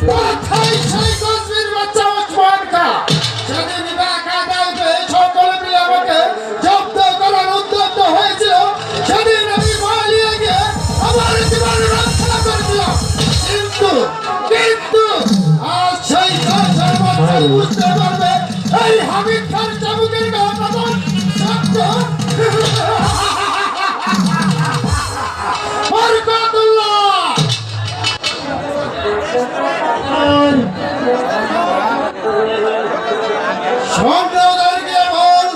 কোথায় সেই কসবির বাচ্চা ওসমান খা? সেদিন বাকায়দায় সকলে মিলে আমাকে জব্দ করার উদ্যত হয়েছিল। সেদিন আমি পালিয়ে গিয়ে আমার জীবন রক্ষা করেছিলাম। কিন্তু কিন্তু আজ সেই দশের বাচ্চা বুঝতে পারবে এই হামিদ খান চাবুকের কথা সত্য। বরকতুল্লাহ সম্রাটকে বল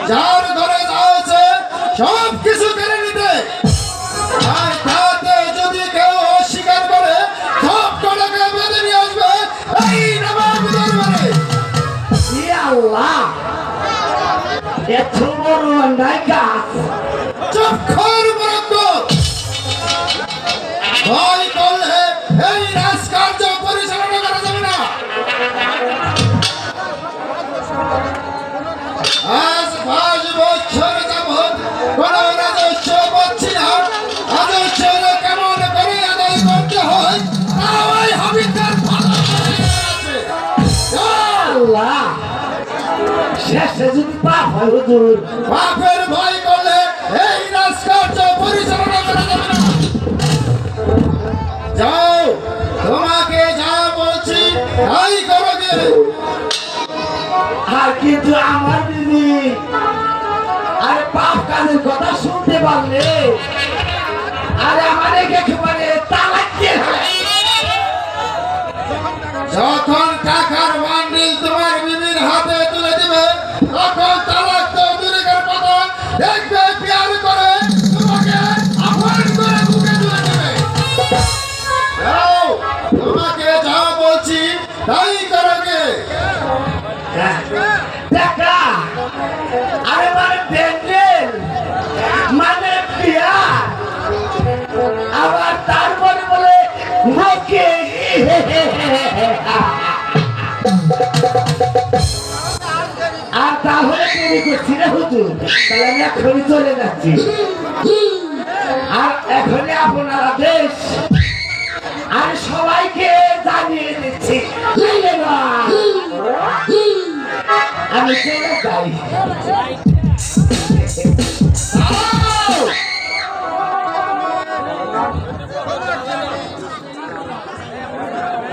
যার ঘরে যা আছে সব কিছু কেড়ে নিতে। আর তাতে যদি কেউ অস্বীকার করে সব কটাকে বেঁধে নিয়ে আসবে এই নবাব দরবারে। আল্লাহ এত বড় অন্যায় কাজ। চুপ কর বরকত। ভয় করলে এই রাজকার্য পরিচালনা করা যাবে না। আজ 5 বছর যাবৎ কোন রাজস্ব পাচ্ছি না। রাজস্ব কেমন করে আদায় করতে হয় তা ওই হাবিবদার ভালো করে আছে। আল্লাহ শেষে যদি পাপ হয় হুজুর। পাপের ভয় করলে এই রাজকার্য পরিচালনা করা যাবে না। যাও, তোমাকে যা বলছি তাই করো গে। আর কিন্তু আমার দিদি আর পাপ কাজের কথা শুনতে পারলে আর আমার একেবারে তালাক দিয়ে ফেলে। যখন টাকার বান্ডিল তোমার বিবির হাতে তুলে দিবে তখন তালাক তো দূরের কথা দেখবে প্যার করে তোমাকে আপন করে বুকে তুলে দেবে। যাও, তোমাকে যা বলছি তাই করো গে। দেখা আরে মানে প্যান্ডেল মানে বিয়া আবার তারপরে বলে মুখে আর তাহলে দেরি করছি না হুজুর। তাহলে আমি এখনই চলে যাচ্ছি। আর এখনই আপনারা দেশ আর সবাইকে জানিয়ে দিচ্ছি আমি চলে যাই।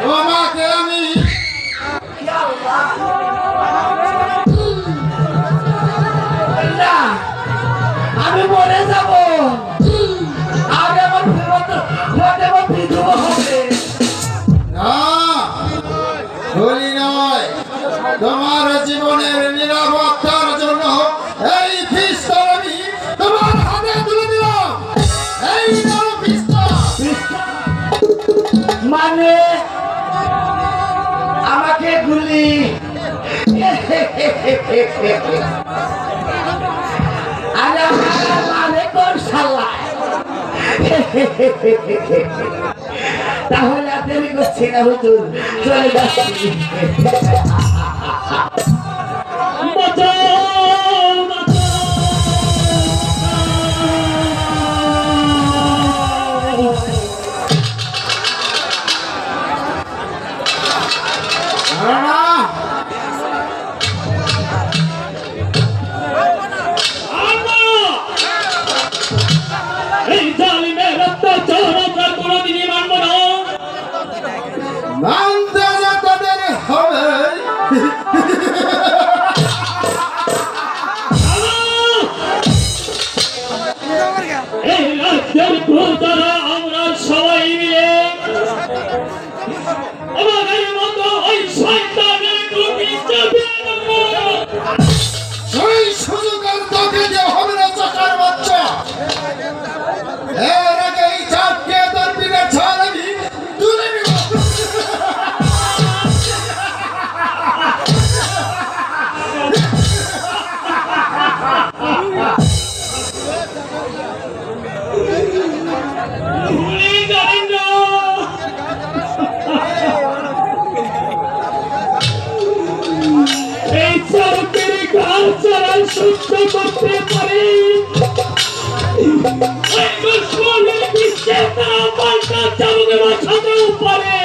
তোমাকে আমি না আমি মরে যাব। আর আমার বিধবা হবে না বলি নয়, তোমার জীবনের নিরাপত্তার জন্য এই পিস্তল আমি তোমার হাতে তুলে দিলাম। এই নাও পিস্তল। মানে আমাকে গুলি আরে আমার মানে কোন শালা। তাহলে আর দেরি করছি না হুজুর, চলে যাচ্ছি। মানতে যে তাদের হবে বাঁচাতেও পারে।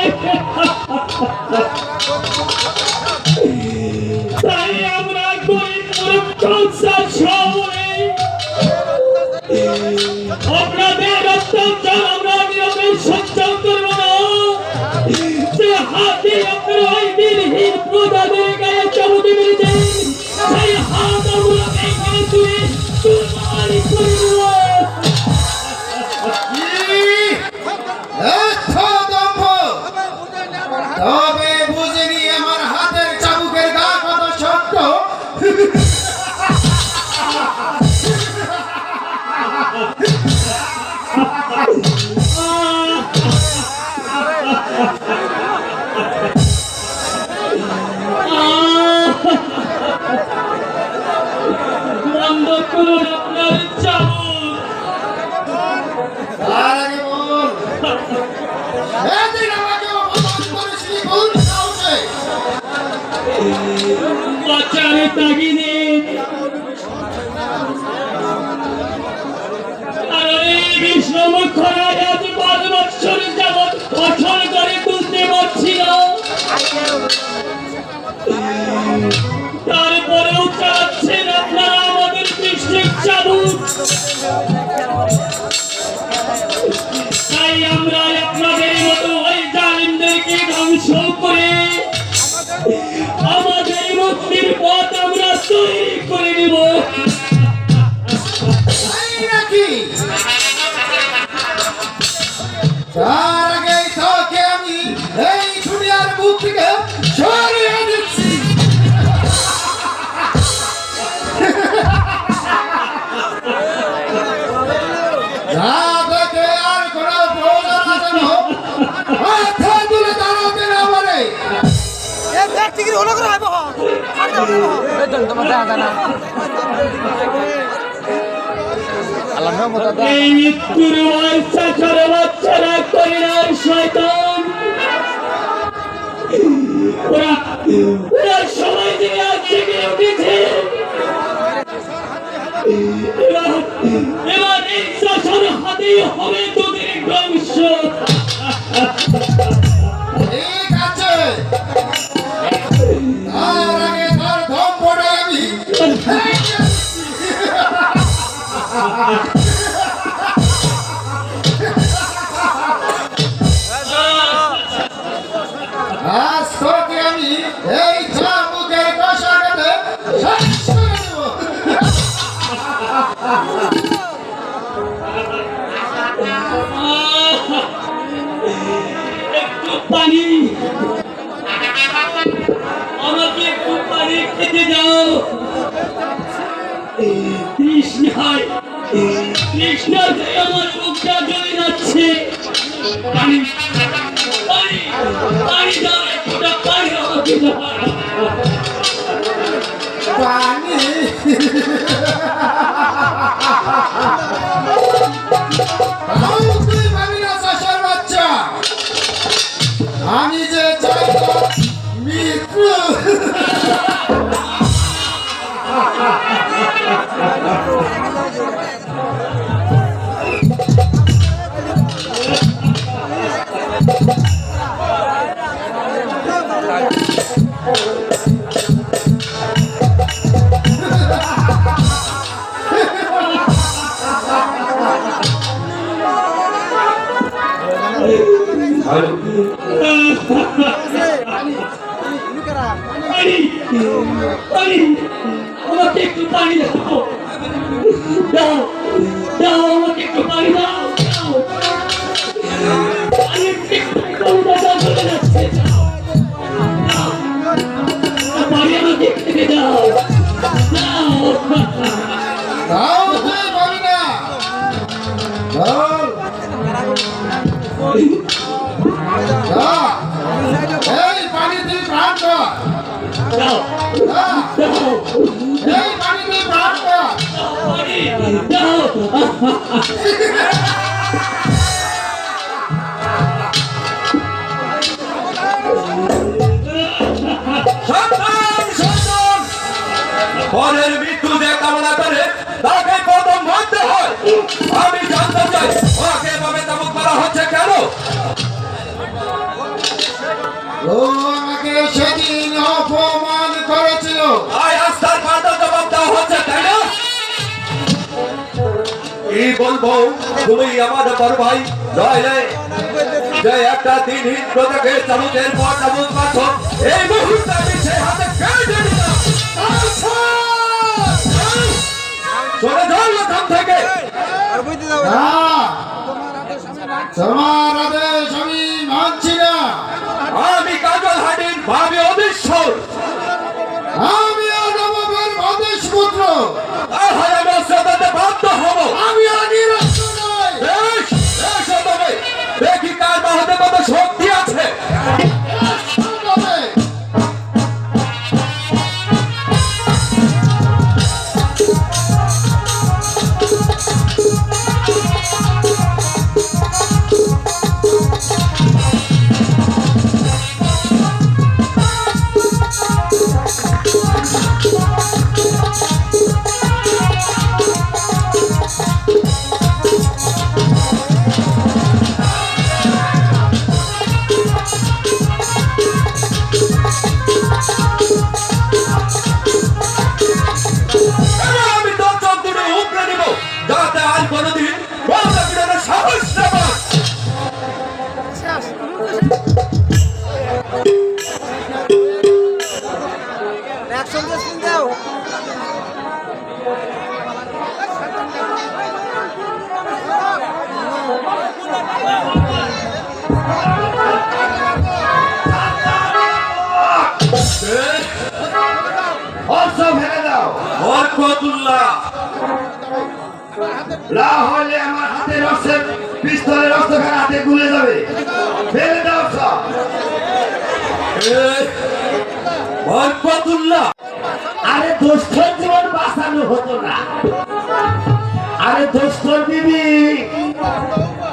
তাই আমরা গরিব মুরুক্ষ শহরে আপনাদের অত্যাচার আমরা নিয়মে সহ্য করব না। যে হাতে আপনারা ওই দিনহীন প্রজাদের গায়ে চাবুক মেরেছেন, সেই হাত আমরা ভেঙে তুলে চুরমার করে দেব। তবে বুঝিনি আমার হাতের চাবুকের গা কত শক্ত। বন্ধ করুন আপনার চাবুক। তার আগে বল, সেদিন আমাকে অপমান করেছিলি কোন সাহসে? বাচ্চারে তাগিদে আর এই বিষ্ণুমুখ আজ 5 বছর যাবৎ কঠোর করে তুলতে পারছি না। তারপরেও চাচ্ছেন আপনারা আমাদের বৃষ্টির চাবুক। তাই আমরা আপনাদের মতো ওই জালিমদেরকে ধ্বংস করে আমাদের মুক্তির পথ আমরা তৈরি করে নেব। তাই নাকি? তার আগেই তোকে আমি এই দুনিয়ার বুক থেকে সরিয়ে দিচ্ছি। যা দেখে আর কোনো প্রয়োজন যেন মাথা তুলে দাঁড়াতে না পারে। এই মৃত্যুর ময়সা করে বাচ্চারা করিনার শয়তান, ওরা সময় থেকে আজ জেগে উঠেছে। এবার এই শাসন হাতেই হবে তোদের ধ্বংস। ঠিক আছে, তার আগে তার ধম পড়ে আমি আজ তোকে আমি এই চাবুকের কষাটাতে শেষ করে দেবো। একটু পানি, আমাকে একটু পানি খেতে দাও। তৃষ্ণায় তৃষ্ণাতে আমার মুখটা জ্বলে যাচ্ছে। পানি পানি পানি দাও, একটুটা পানি আমাকে দাও। পানি তাও তুই পাবি না চাষার বাচ্চা। আমি যে চাই তোর মৃত্যু। পানি পানি, আমাকে একটু পানি দাও, দাও দাও, আমাকে একটু পানি দাও, দাও। আমি একটু কলকাতা চলে যাচ্ছে, দাও দাও, পানি আমাকে খেতে দাও, দাও। তাও তুই পাবি না। চল যা, এই পানি তুই প্রাণ কর। দাও যা, দাও, এই পানি তুই প্রাণ কর। পানি দাও। পরের মৃত্যু যে কামনা করে তাকে প্রথম মরতে হয়। আমি জানতে চাই ওকে এভাবে তাবুক করা হচ্ছে কেন? বলবো তুমি আমার বড় ভাই নইলে যে একটা দিনহীন প্রজাকে চামচের পর চামচ মাছ এই মুহূর্তে আমি সে হাতে কেটে দিলাম। চলে যাও এখান থেকে। না, তোমার আদেশ আমি মানছি না। আমি কাজল হাটির ভাবি অধীশ্বর, আমি নবাবের আদেশ পুত্র। তাহলে আমি শ্রোতাতে বাধ্য হব। আমি নিরস্ত নই। বেশ, বেশ তবে দেখি কার বা হাতে কত শক্তি আছে। তবে এবার আমি তোর চোখ দুটো উপড়ে নিব, যাতে আর কোনোদিন বলতে ফিরে সাহস না পাস। অস্ত্র ফেলে দাও। বরকতুল্লাহ, না হলে আমার হাতে রক্তের পিস্তলের রক্তখানা হাতে গুলে যাবে। ফেলে দাও সব। বরকতুল্লাহ, আরে দোস্তর জীবন বাঁচানো হতো না। আরে দোস্তর বিবি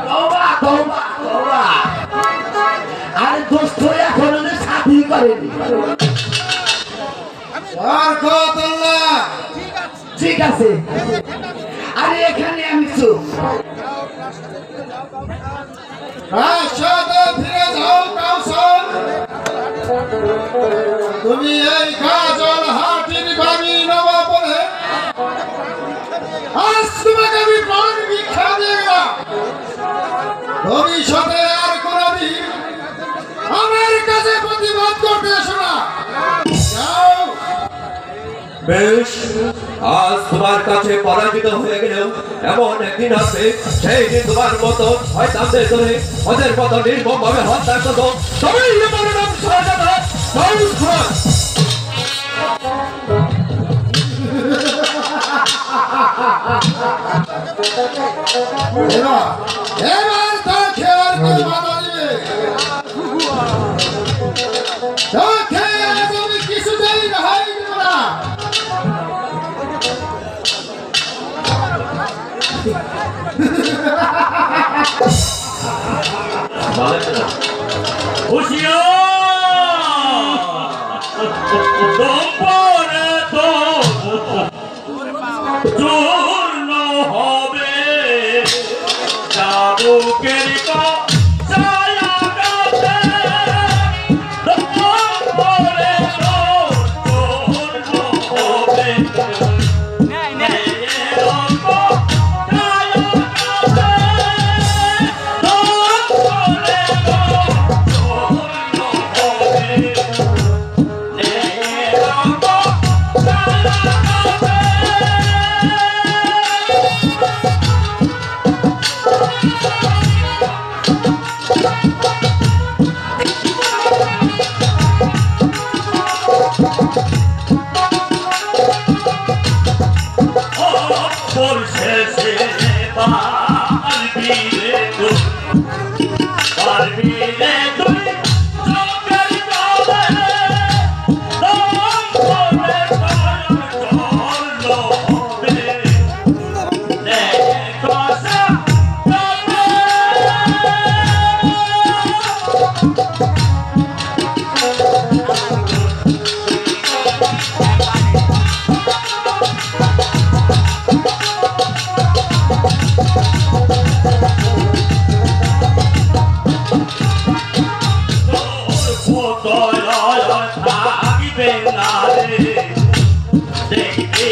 তওবা তওবা তওবা। আরে দোস্ত এখন ওদের সাথী করেনি। বরকতুল্লাহ, ঠিক আছে, আরে এখানে আমি চুপ। প্রাসাদে ফিরে যাও কাউসার। তুমি এই কাজল হাটির বাণী নবাব বলে আজ তোমাকে আমি প্রাণ ভিক্ষা দিয়ে গেলাম। ভবিষ্যতে আর কোনদিন আমার কাছে প্রতিবাদ করতে এসো না। যাও। বেশ, আজ তোমার কাছে পরাজিত হয়ে গেলেও এমন একদিন আসবে সেই দিন তোমার মতো শয়তানদের ধরে ওদের মতো নির্মম ভাবে হত্যা করতো। তবেই আমার নাম শাহজাদা দাউদ খান। এবার তার খেয়াল করে বাধা দিবে। তোকে আজ আমি কিছুতেই রেহাই দেব না। চূর্ণ হবে চাবুকের ছায়া গাছে দম্পরে চূর্ণ হবে থাকিবে না রে দেখবি